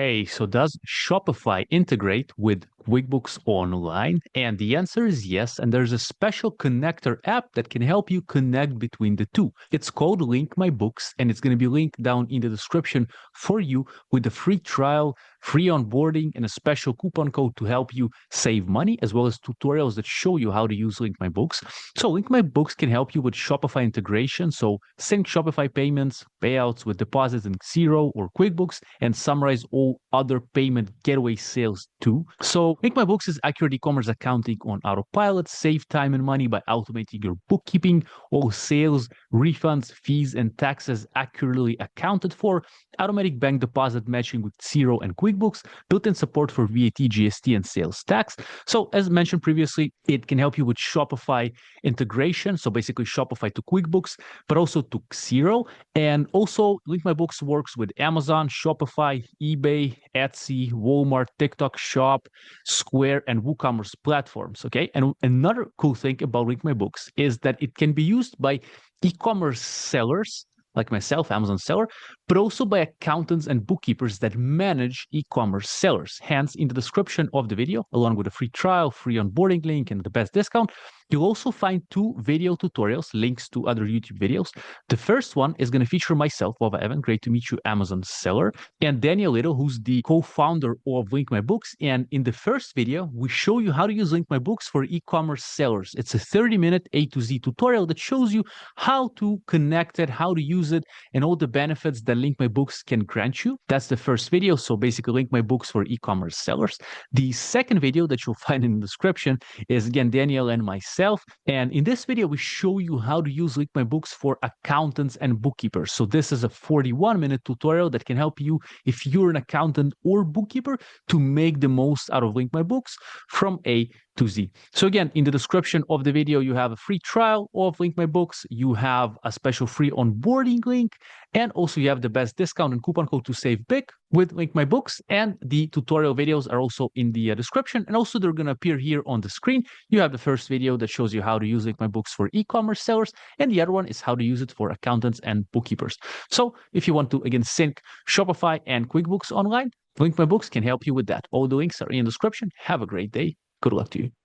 Hey, so does Shopify integrate with QuickBooks Online? And the answer is yes. And there's a special connector app that can help you connect between the two. It's called Link My Books, and it's going to be linked down in the description for you with a free trial, free onboarding, and a special coupon code to help you save money, as well as tutorials that show you how to use Link My Books. So Link My Books can help you with Shopify integration. So sync Shopify payments, payouts with deposits in Xero or QuickBooks, and summarize all other payment gateway sales too. So Make My Books is accurate e-commerce accounting on autopilot. Save time and money by automating your bookkeeping. All sales, refunds, fees, and taxes accurately accounted for. Automatic bank deposit matching with Xero and QuickBooks. Built-in support for VAT, GST, and sales tax. So as mentioned previously, it can help you with Shopify integration. So basically Shopify to QuickBooks, but also to Xero. And also Link My Books works with Amazon, Shopify, eBay, Etsy, Walmart, TikTok Shop, Square, and WooCommerce platforms. Okay. And another cool thing about Link My Books is that it can be used by e-commerce sellers like myself, Amazon seller, but also by accountants and bookkeepers that manage e-commerce sellers. Hence, in the description of the video, along with a free trial, free onboarding link, and the best discount, you'll also find 2 video tutorials, links to other YouTube videos. The first one is going to feature myself, Wava Evan, great to meet you, Amazon seller, and Daniel Little, who's the co-founder of Link My Books. And in the first video, we show you how to use Link My Books for e-commerce sellers. It's a 30-minute A to Z tutorial that shows you how to connect it, how to use it, and all the benefits that Link My Books can grant you. That's the first video. So basically Link My Books for e-commerce sellers. The second video that you'll find in the description is again Daniel and myself. And in this video, we show you how to use Link My Books for accountants and bookkeepers. So this is a 41-minute tutorial that can help you, if you're an accountant or bookkeeper, to make the most out of Link My Books from A to Z. So again, in the description of the video, you have a free trial of Link My Books. You have a special free onboarding link, and also you have the best discount and coupon code to save big with Link My Books. And the tutorial videos are also in the description, and also they're going to appear here on the screen. You have the first video that shows you how to use Link My Books for e-commerce sellers, and the other one is how to use it for accountants and bookkeepers. So if you want to, again, sync Shopify and QuickBooks Online, Link My Books can help you with that. All the links are in the description. Have a great day. Good luck to you.